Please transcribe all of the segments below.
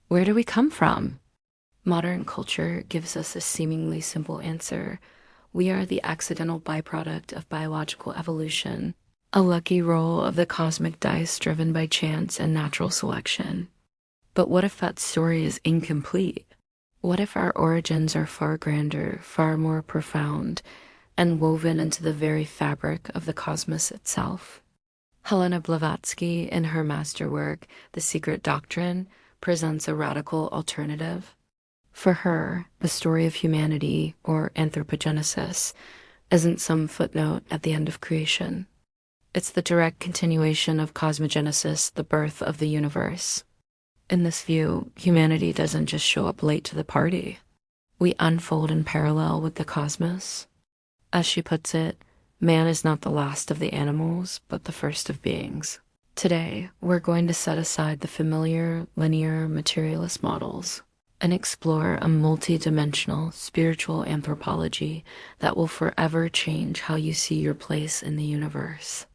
Where do we come from? Modern culture gives us a seemingly simple answer. We are the accidental byproduct of biological evolution, a lucky roll of the cosmic dice driven by chance and natural selection. But what if that story is incomplete? What if our origins are far grander, far more profound, and woven into the very fabric of the cosmos itself? Helena Blavatsky, in her masterwork, The Secret Doctrine, presents a radical alternative. For her, the story of humanity, or Anthropogenesis, isn't some footnote at the end of creation. It's the direct continuation of cosmogenesis, the birth of the universe. In this view, humanity doesn't just show up late to the party. We unfold in parallel with the cosmos. As she puts it, man is not the last of the animals, but the first of beings. Today, we're going to set aside the familiar, linear, materialist models and explore a multi-dimensional spiritual anthropology that will forever change how you see your place in the universe.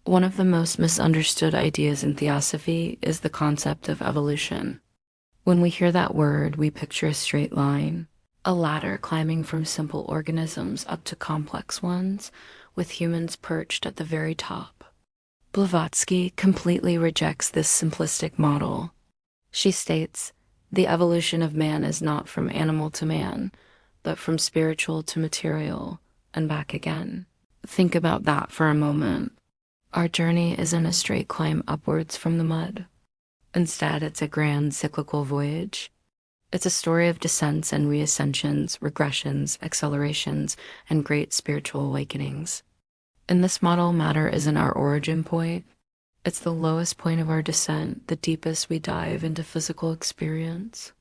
One of the most misunderstood ideas in Theosophy is the concept of evolution. When we hear that word, we picture a straight line, a ladder climbing from simple organisms up to complex ones, with humans perched at the very top. Blavatsky completely rejects this simplistic model. She states, the evolution of man is not from animal to man, but from spiritual to material, and back again. Think about that for a moment. Our journey isn't a straight climb upwards from the mud. Instead, it's a grand cyclical voyage. It's a story of descents and reascensions, regressions, accelerations, and great spiritual awakenings. In this model, matter isn't our origin point. It's the lowest point of our descent, the deepest we dive into physical experience.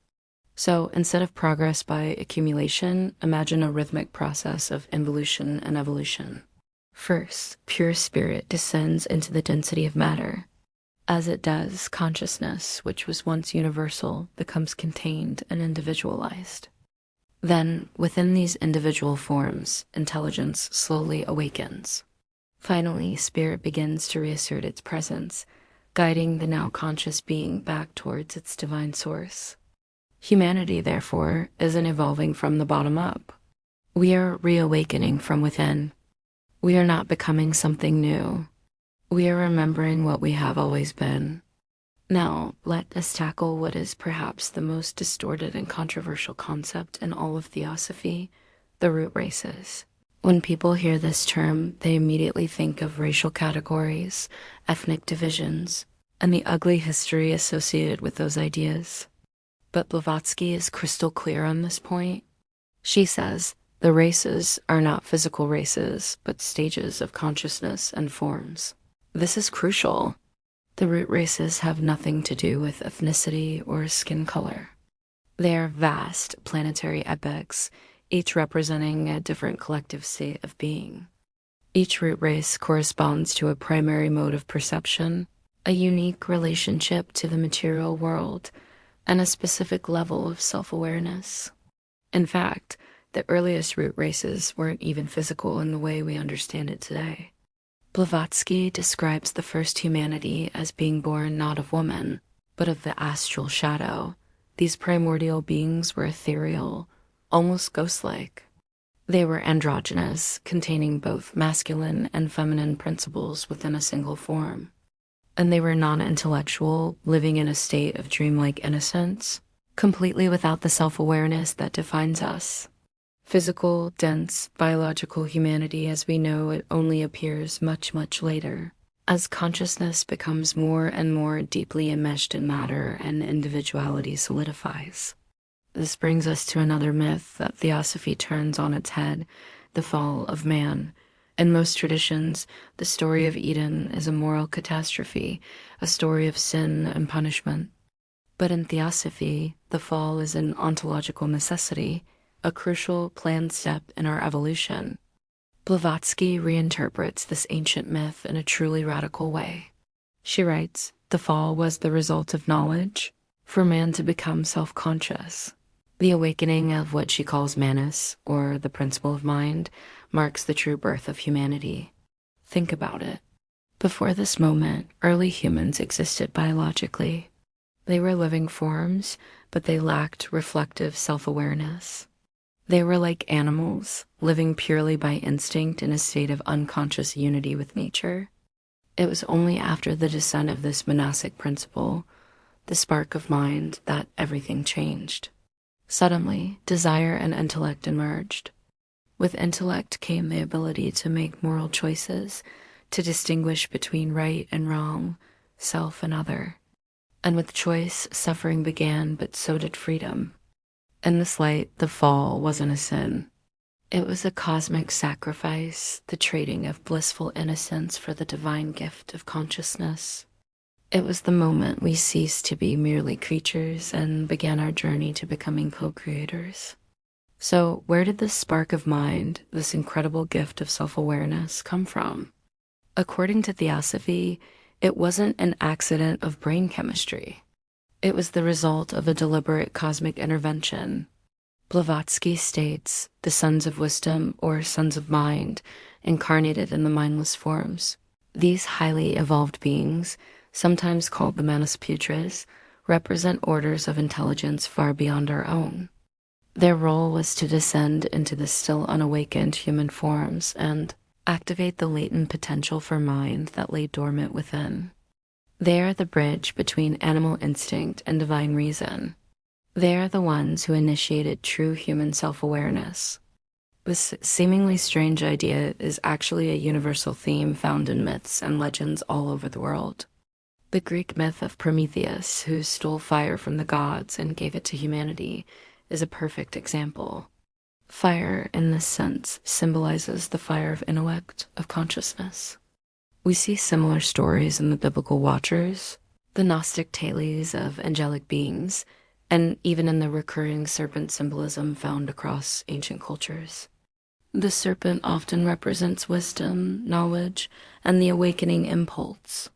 So instead of progress by accumulation, imagine a rhythmic process of involution and evolution. First, pure spirit descends into the density of matter. As it does, consciousness, which was once universal, becomes contained and individualized. Then, within these individual forms, intelligence slowly awakens. Finally, spirit begins to reassert its presence, guiding the now conscious being back towards its divine source. Humanity, therefore, isn't evolving from the bottom up. We are reawakening from within. We are not becoming something new. We are remembering what we have always been. Now, let us tackle what is perhaps the most distorted and controversial concept in all of Theosophy, the root races. When people hear this term, they immediately think of racial categories, ethnic divisions, and the ugly history associated with those ideas. But Blavatsky is crystal clear on this point. She says, the races are not physical races, but stages of consciousness and forms. This is crucial. The root races have nothing to do with ethnicity or skin color. They are vast planetary epochs, each representing a different collective state of being. Each root race corresponds to a primary mode of perception, a unique relationship to the material world, and a specific level of self-awareness. In fact, the earliest root races weren't even physical in the way we understand it today. Blavatsky describes the first humanity as being born not of woman, but of the astral shadow. These primordial beings were ethereal, almost ghost-like. They were androgynous, containing both masculine and feminine principles within a single form. And they were non-intellectual, living in a state of dreamlike innocence, completely without the self-awareness that defines us. Physical, dense, biological humanity as we know it only appears much, much later, as consciousness becomes more and more deeply enmeshed in matter and individuality solidifies. This brings us to another myth that Theosophy turns on its head, the fall of man. In most traditions, the story of Eden is a moral catastrophe, a story of sin and punishment. But in Theosophy, the fall is an ontological necessity, a crucial planned step in our evolution. Blavatsky reinterprets this ancient myth in a truly radical way. She writes, the fall was the result of knowledge, for man to become self-conscious. The awakening of what she calls Manas, or the principle of mind, marks the true birth of humanity. Think about it. Before this moment, early humans existed biologically. They were living forms, but they lacked reflective self-awareness. They were like animals, living purely by instinct in a state of unconscious unity with nature. It was only after the descent of this monastic principle, the spark of mind, that everything changed. Suddenly, desire and intellect emerged. With intellect came the ability to make moral choices, to distinguish between right and wrong, self and other. And with choice, suffering began, but so did freedom. In this light, the fall wasn't a sin. It was a cosmic sacrifice, the trading of blissful innocence for the divine gift of consciousness. It was the moment we ceased to be merely creatures and began our journey to becoming co-creators. So where did this spark of mind, this incredible gift of self-awareness, come from? According to Theosophy, it wasn't an accident of brain chemistry. It was the result of a deliberate cosmic intervention. Blavatsky states, the sons of wisdom, or sons of mind, incarnated in the mindless forms. These highly evolved beings, sometimes called the Manasaputras, represent orders of intelligence far beyond our own. Their role was to descend into the still unawakened human forms and activate the latent potential for mind that lay dormant within. They are the bridge between animal instinct and divine reason. They are the ones who initiated true human self-awareness. This seemingly strange idea is actually a universal theme found in myths and legends all over the world. The Greek myth of Prometheus, who stole fire from the gods and gave it to humanity, is a perfect example. Fire, in this sense, symbolizes the fire of intellect, of consciousness. We see similar stories in the biblical Watchers, the Gnostic tales of angelic beings, and even in the recurring serpent symbolism found across ancient cultures. The serpent often represents wisdom, knowledge, and the awakening impulse.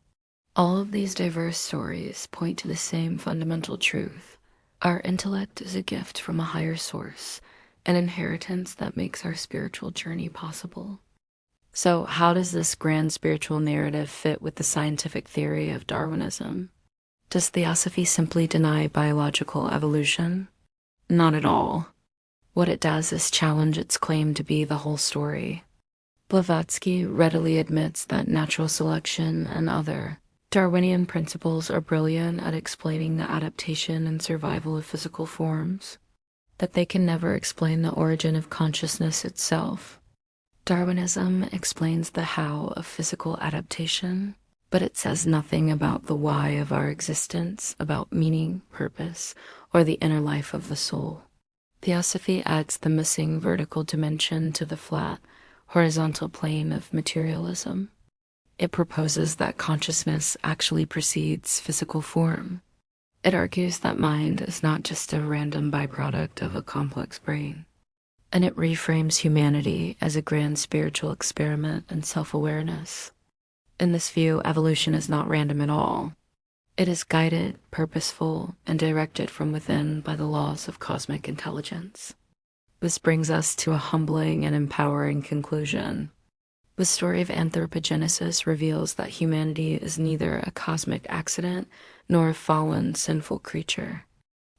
All of these diverse stories point to the same fundamental truth. Our intellect is a gift from a higher source, an inheritance that makes our spiritual journey possible. So how does this grand spiritual narrative fit with the scientific theory of Darwinism? Does Theosophy simply deny biological evolution? Not at all. What it does is challenge its claim to be the whole story. Blavatsky readily admits that natural selection and other Darwinian principles are brilliant at explaining the adaptation and survival of physical forms, that they can never explain the origin of consciousness itself. Darwinism explains the how of physical adaptation, but it says nothing about the why of our existence, about meaning, purpose, or the inner life of the soul. Theosophy adds the missing vertical dimension to the flat, horizontal plane of materialism. It proposes that consciousness actually precedes physical form. It argues that mind is not just a random byproduct of a complex brain. And it reframes humanity as a grand spiritual experiment in self-awareness. In this view, evolution is not random at all. It is guided, purposeful, and directed from within by the laws of cosmic intelligence. This brings us to a humbling and empowering conclusion. The story of Anthropogenesis reveals that humanity is neither a cosmic accident nor a fallen, sinful creature.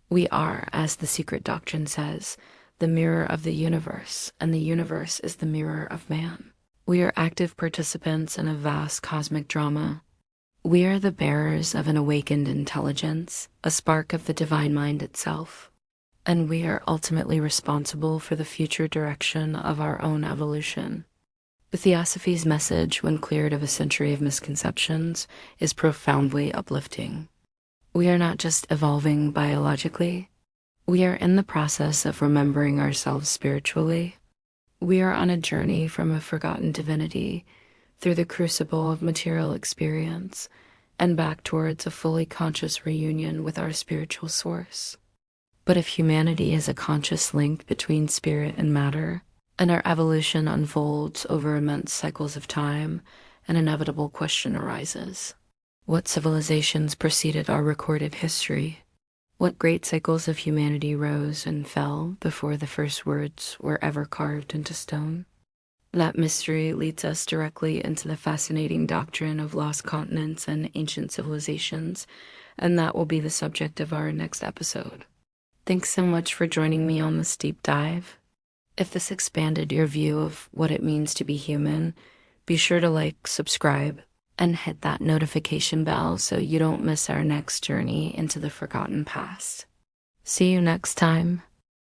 We are, as the Secret Doctrine says, the mirror of the universe, and the universe is the mirror of man. We are active participants in a vast cosmic drama. We are the bearers of an awakened intelligence, a spark of the divine mind itself, and we are ultimately responsible for the future direction of our own evolution. The Theosophy's message, when cleared of a century of misconceptions, is profoundly uplifting. We are not just evolving biologically. We are in the process of remembering ourselves spiritually. We are on a journey from a forgotten divinity through the crucible of material experience and back towards a fully conscious reunion with our spiritual source. But if humanity is a conscious link between spirit and matter, and our evolution unfolds over immense cycles of time, an inevitable question arises. What civilizations preceded our recorded history? What great cycles of humanity rose and fell before the first words were ever carved into stone? That mystery leads us directly into the fascinating doctrine of lost continents and ancient civilizations, and that will be the subject of our next episode. Thanks so much for joining me on this deep dive. If this expanded your view of what it means to be human, be sure to like, subscribe, and hit that notification bell so you don't miss our next journey into the forgotten past. See you next time.